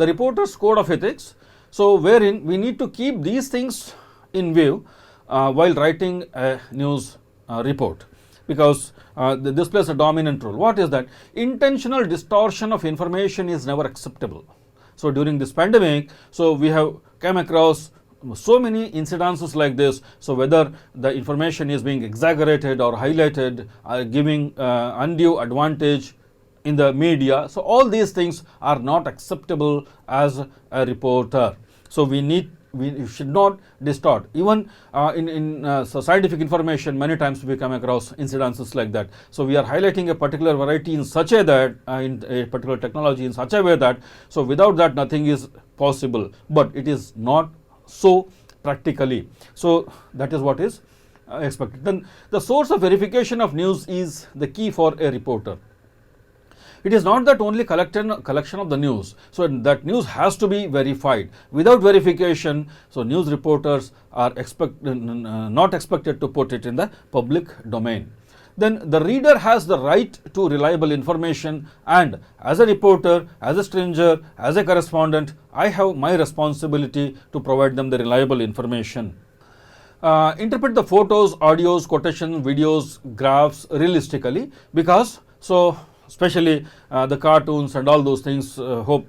the reporter's code of ethics, so wherein we need to keep these things in view while writing a news report, because this plays a dominant role. What is that? Intentional distortion of information is never acceptable. So during this pandemic, so we have come across so many incidences like this. So whether the information is being exaggerated or highlighted, giving undue advantage in the media, so all these things are not acceptable as a reporter. So we should not distort. Even in scientific information, many times we come across incidences like that. So we are highlighting a particular variety in such a that in a particular technology in such a way that, so without that nothing is possible, but it is not so practically. So that is what is expected. Then the source of verification of news is the key for a reporter. It is not that only collection of the news, so that news has to be verified. Without verification, so news reporters are not expected to put it in the public domain. Then the reader has the right to reliable information, and as a reporter, as a stranger, as a correspondent, I have my responsibility to provide them the reliable information. Interpret the photos, audios, quotations, videos, graphs realistically, because so especially the cartoons and all those things, hope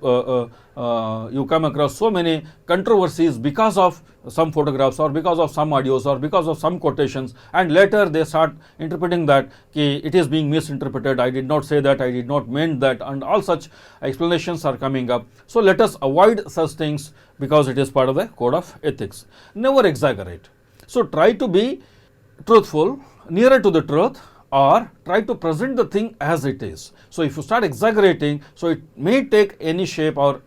you come across so many controversies because of some photographs or because of some audios or because of some quotations, and later they start interpreting that it is being misinterpreted, I did not say that, I did not mean that, and all such explanations are coming up. So let us avoid such things, because it is part of the code of ethics. Never exaggerate. So try to be truthful, nearer to the truth, or try to present the thing as it is. So if you start exaggerating, so it may take any shape, or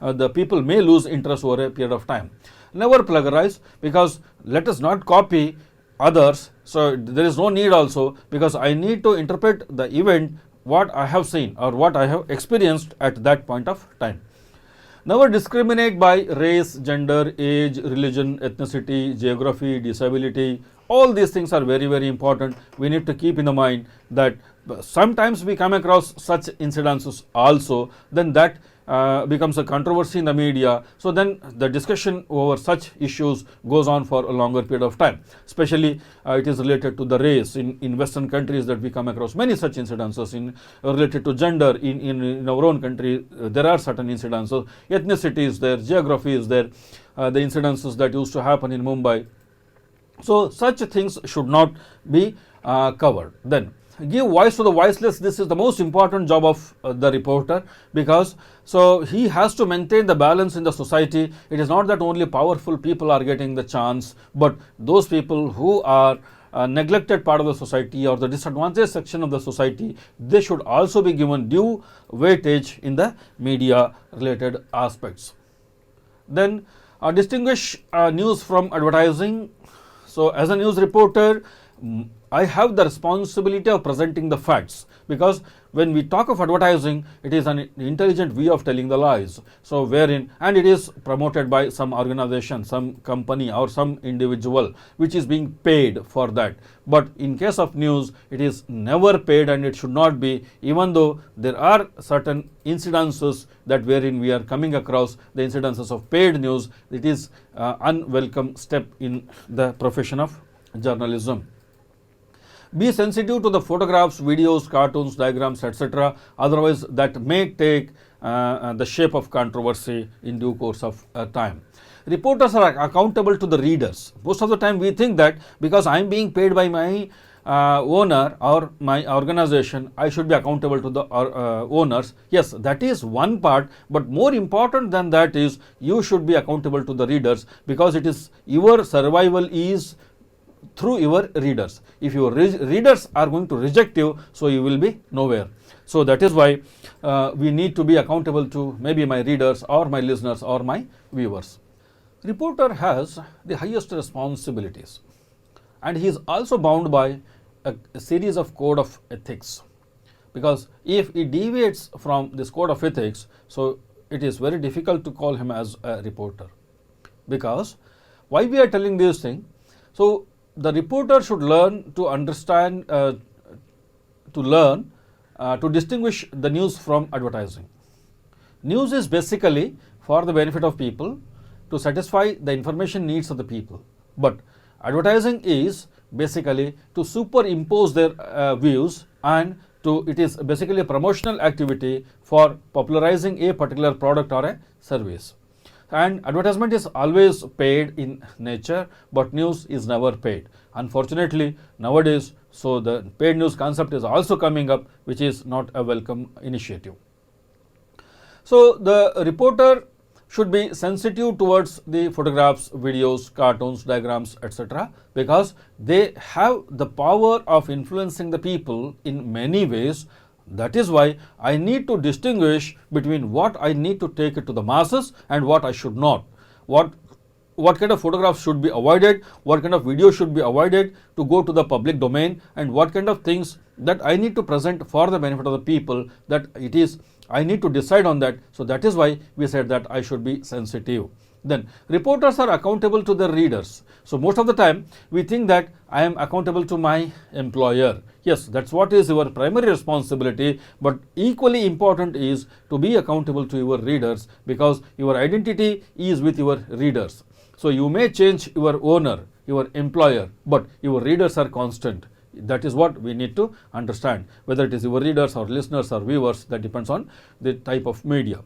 the people may lose interest over a period of time. Never plagiarize, because let us not copy others. So there is no need also, because I need to interpret the event what I have seen or what I have experienced at that point of time. Never discriminate by race, gender, age, religion, ethnicity, geography, disability. All these things are very, very important. We need to keep in the mind that sometimes we come across such incidences also, then that becomes a controversy in the media. So then the discussion over such issues goes on for a longer period of time. Especially it is related to the race. In Western countries that we come across many such incidences. Related to gender, in our own country there are certain incidences. Ethnicity is there, geography is there, the incidences that used to happen in Mumbai. So such things should not be covered. Then give voice to the voiceless. This is the most important job of the reporter, because so he has to maintain the balance in the society. It is not that only powerful people are getting the chance, but those people who are neglected part of the society or the disadvantaged section of the society, they should also be given due weightage in the media related aspects. Then distinguish news from advertising. So as a news reporter, I have the responsibility of presenting the facts, because when we talk of advertising, it is an intelligent way of telling the lies. So wherein, and it is promoted by some organization, some company or some individual which is being paid for that. But in case of news, it is never paid, and it should not be, even though there are certain incidences that wherein we are coming across the incidences of paid news. It is unwelcome step in the profession of journalism. Be sensitive to the photographs, videos, cartoons, diagrams, etc. Otherwise, that may take the shape of controversy in due course of time. Reporters are accountable to the readers. Most of the time we think that because I am being paid by my owner or my organization, I should be accountable to the owners. Yes, that is one part, but more important than that is you should be accountable to the readers, because it is your survival is through your readers. If your readers are going to reject you, so you will be nowhere. So that is why we need to be accountable to maybe my readers or my listeners or my viewers. Reporter has the highest responsibilities, and he is also bound by a series of code of ethics, because if he deviates from this code of ethics, so it is very difficult to call him as a reporter. Because why we are telling this thing? So the reporter should learn to understand, to distinguish the news from advertising. news is basically for the benefit of people, to satisfy the information needs of the people. But advertising is basically to superimpose their views, and it is basically a promotional activity for popularizing a particular product or a service. And advertisement is always paid in nature, but news is never paid. Unfortunately, nowadays, so the paid news concept is also coming up, which is not a welcome initiative. So the reporter should be sensitive towards the photographs, videos, cartoons, diagrams, etc., because they have the power of influencing the people in many ways. That is why I need to distinguish between what I need to take it to the masses and what I should not. What kind of photographs should be avoided, what kind of video should be avoided to go to the public domain, and what kind of things that I need to present for the benefit of the people, that it is I need to decide on that. So that is why we said that I should be sensitive. Then reporters are accountable to their readers. So most of the time we think that I am accountable to my employer. Yes, that's what is your primary responsibility, but equally important is to be accountable to your readers, because your identity is with your readers. So you may change your owner, your employer, but your readers are constant. That is what we need to understand. Whether it is your readers or listeners or viewers, that depends on the type of media.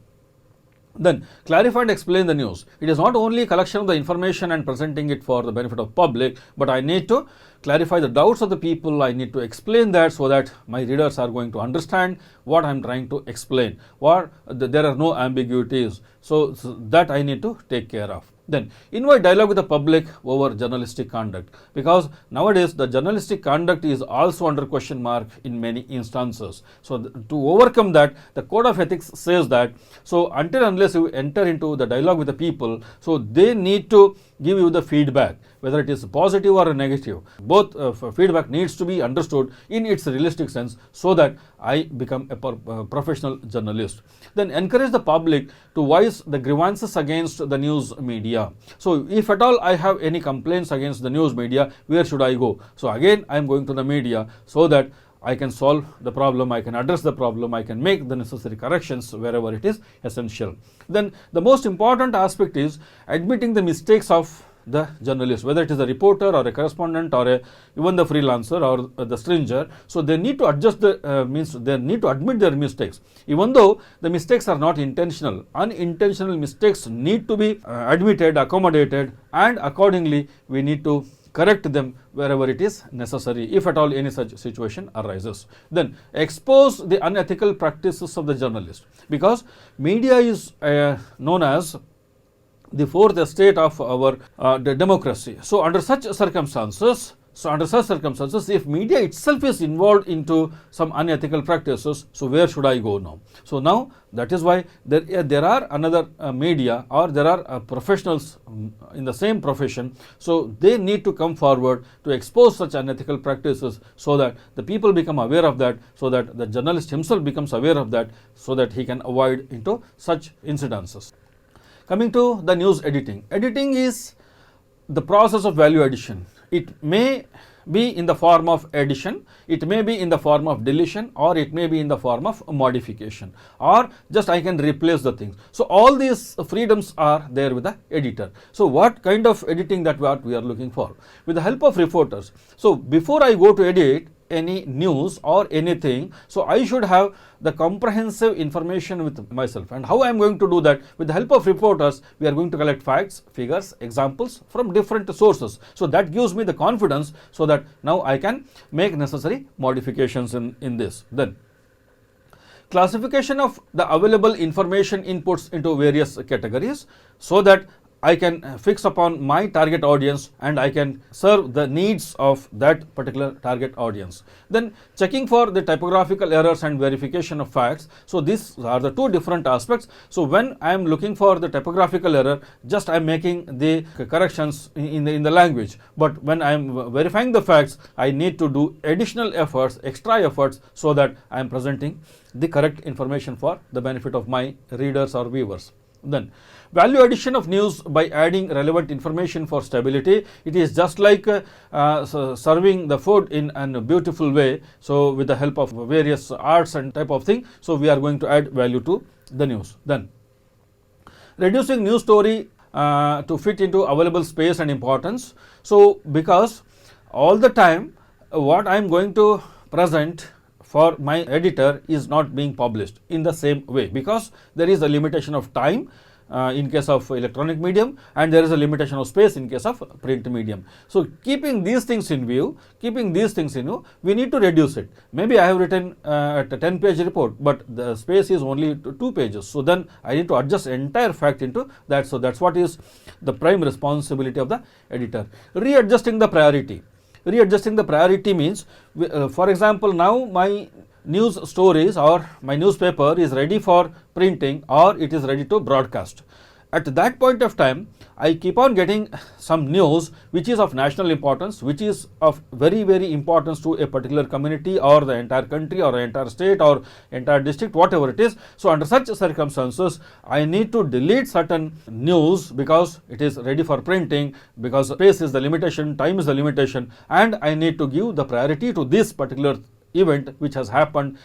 Then clarify and explain the news. It is not only collection of the information and presenting it for the benefit of public, but I need to clarify the doubts of the people. I need to explain that so that my readers are going to understand what I am trying to explain, or there are no ambiguities. So that I need to take care of. Then invite dialogue with the public over journalistic conduct, because nowadays the journalistic conduct is also under question mark in many instances. So to overcome that, the code of ethics says that, so until unless you enter into the dialogue with the people, so they need to give you the feedback, whether it is positive or negative. Both feedback needs to be understood in its realistic sense, so that I become a professional journalist. Then encourage the public to voice the grievances against the news media. So if at all I have any complaints against the news media, where should I go? So again I am going to the media, so that I can solve the problem, I can address the problem, I can make the necessary corrections wherever it is essential. Then the most important aspect is admitting the mistakes of the journalist, whether it is a reporter or a correspondent or even the freelancer or the stranger. So they need to adjust they need to admit their mistakes, even though the mistakes are not intentional. Unintentional mistakes need to be admitted, accommodated, and accordingly we need to correct them wherever it is necessary, if at all any such situation arises. Then expose the unethical practices of the journalist, because media is known as the fourth estate of our democracy. So under such circumstances, if media itself is involved into some unethical practices, so where should I go now? So now that is why there are another media, or there are professionals in the same profession, so they need to come forward to expose such unethical practices, so that the people become aware of that, so that the journalist himself becomes aware of that, so that he can avoid into such incidences. Coming to the news editing. Editing is the process of value addition. It may be in the form of addition, it may be in the form of deletion, or it may be in the form of modification, or just I can replace the things. So all these freedoms are there with the editor. So what kind of editing that we are looking for? With the help of reporters. So before I go to edit any news or anything, so I should have the comprehensive information with myself. And how I am going to do that? With the help of reporters, we are going to collect facts, figures, examples from different sources. So that gives me the confidence, so that now I can make necessary modifications in this. Then classification of the available information inputs into various categories, so that I can fix upon my target audience and I can serve the needs of that particular target audience. Then checking for the typographical errors and verification of facts. So these are the two different aspects. So when I am looking for the typographical error, just I am making the corrections in the language. But when I am verifying the facts, I need to do additional efforts, extra efforts, so that I am presenting the correct information for the benefit of my readers or viewers. Then value addition of news by adding relevant information for stability. It is just like serving the food in a beautiful way. So with the help of various arts and type of thing, so we are going to add value to the news. Then reducing news story to fit into available space and importance. So because all the time what I am going to present for my editor is not being published in the same way, because there is a limitation of time in case of electronic medium, and there is a limitation of space in case of print medium. So keeping these things in view, we need to reduce it. Maybe I have written a 10-page report, but the space is only 2 pages. So then I need to adjust entire fact into that. So that's what is the prime responsibility of the editor. Readjusting the priority. Readjusting the priority means, for example, now my news stories or my newspaper is ready for printing or it is ready to broadcast. At that point of time, I keep on getting some news which is of national importance, which is of very, very importance to a particular community or the entire country or the entire state or entire district, whatever it is. So under such circumstances, I need to delete certain news because it is ready for printing, because space is the limitation, time is the limitation, and I need to give the priority to this particular event which has happened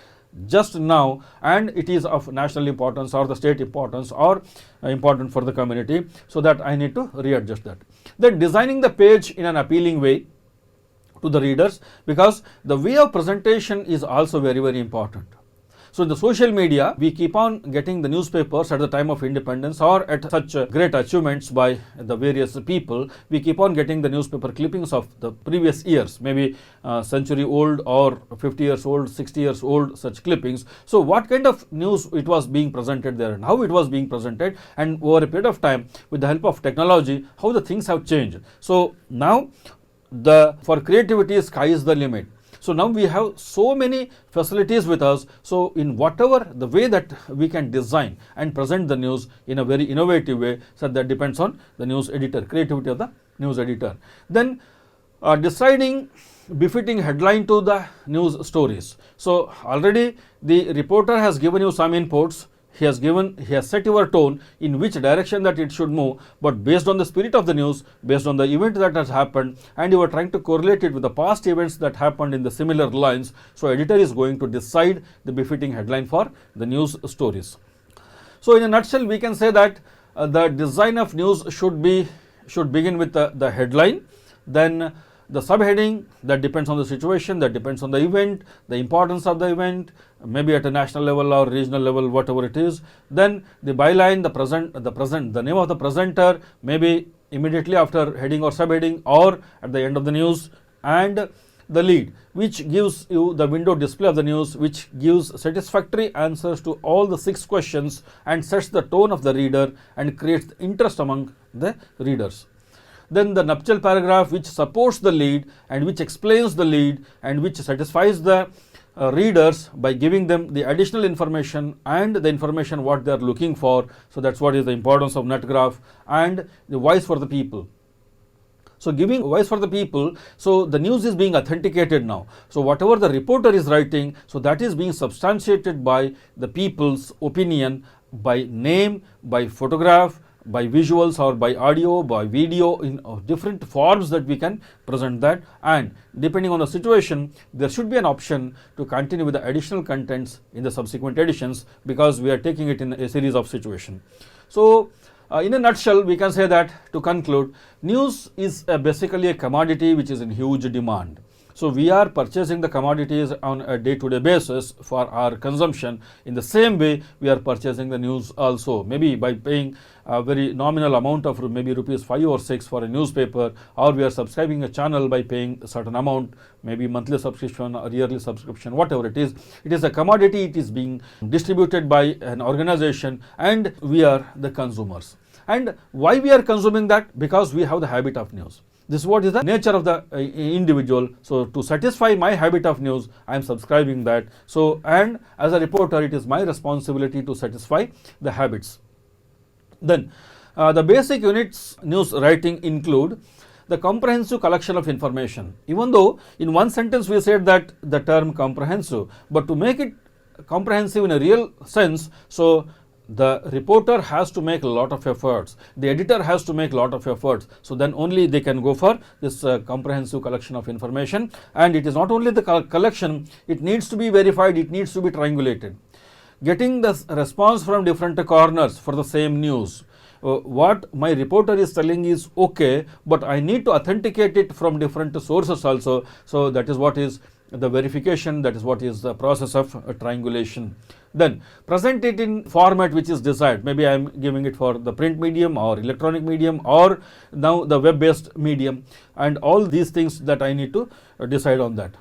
just now, and it is of national importance or the state importance or important for the community, so that I need to readjust that. Then designing the page in an appealing way to the readers, because the way of presentation is also very, very important. So in the social media, we keep on getting the newspapers at the time of independence or at such great achievements by the various people. We keep on getting the newspaper clippings of the previous years, maybe century old or 50 years old, 60 years old, such clippings. So what kind of news it was being presented there and how it was being presented, and over a period of time with the help of technology, how the things have changed. So now for creativity, sky is the limit. So now we have so many facilities with us. So in whatever the way that we can design and present the news in a very innovative way, so that depends on the news editor, creativity of the news editor. Then deciding befitting headline to the news stories. So already the reporter has given you some inputs. He has set your tone in which direction that it should move, but based on the spirit of the news, based on the event that has happened, and you are trying to correlate it with the past events that happened in the similar lines. So editor is going to decide the befitting headline for the news stories. So in a nutshell, we can say that the design of news should begin with the headline, then the subheading, that depends on the situation, that depends on the event, the importance of the event, maybe at a national level or regional level, whatever it is. Then the byline, the name of the presenter, maybe immediately after heading or subheading or at the end of the news, and the lead, which gives you the window display of the news, which gives satisfactory answers to all the 6 questions and sets the tone of the reader and creates interest among the readers. Then the nuptial paragraph, which supports the lead and which explains the lead and which satisfies the readers by giving them the additional information and the information what they are looking for. So that's what is the importance of nut graph. And the voice for the people. So giving voice for the people, so the news is being authenticated now. So whatever the reporter is writing, so that is being substantiated by the people's opinion, by name, by photograph, by visuals or by audio, by video, in different forms that we can present that. And depending on the situation, there should be an option to continue with the additional contents in the subsequent editions, because we are taking it in a series of situations. So in a nutshell, we can say that, to conclude, news is basically a commodity which is in huge demand. So we are purchasing the commodities on a day-to-day basis for our consumption. In the same way, we are purchasing the news also, maybe by paying a very nominal amount of maybe rupees 5 or 6 for a newspaper, or we are subscribing a channel by paying a certain amount, maybe monthly subscription or yearly subscription, whatever it is. It is a commodity, it is being distributed by an organization, and we are the consumers. And why we are consuming that? Because we have the habit of news. This is what is the nature of the individual. So to satisfy my habit of news, I am subscribing that. So, and as a reporter, it is my responsibility to satisfy the habits. Then the basic units news writing include the comprehensive collection of information. Even though in one sentence we said that the term comprehensive, but to make it comprehensive in a real sense, so the reporter has to make a lot of efforts, the editor has to make a lot of efforts, so then only they can go for this comprehensive collection of information. And it is not only the collection, it needs to be verified, it needs to be triangulated. Getting the response from different corners for the same news. What my reporter is telling is okay, but I need to authenticate it from different sources also. So that is what is the verification, that is what is the process of triangulation. Then present it in format which is desired. Maybe I am giving it for the print medium or electronic medium or now the web based medium, and all these things that I need to decide on that.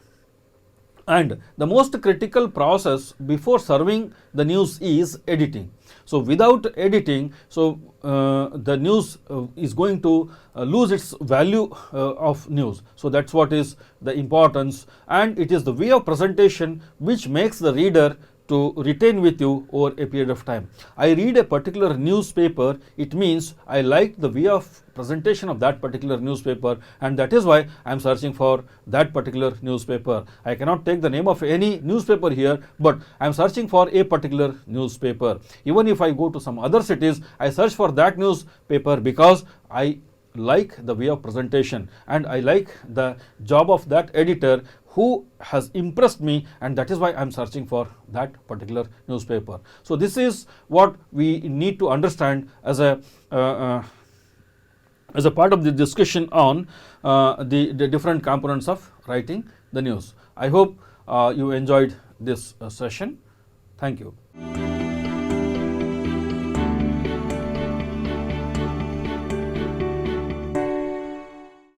And the most critical process before serving the news is editing. So without editing, so the news is going to lose its value of news. So that's what is the importance, and it is the way of presentation which makes the reader to retain with you over a period of time. I read a particular newspaper, it means I like the way of presentation of that particular newspaper, and that is why I am searching for that particular newspaper. I cannot take the name of any newspaper here, but I am searching for a particular newspaper. Even if I go to some other cities, I search for that newspaper because I like the way of presentation and I like the job of that editor who has impressed me, and that is why I am searching for that particular newspaper. So this is what we need to understand as a part of the discussion on the different components of writing the news. I hope you enjoyed this session. Thank you.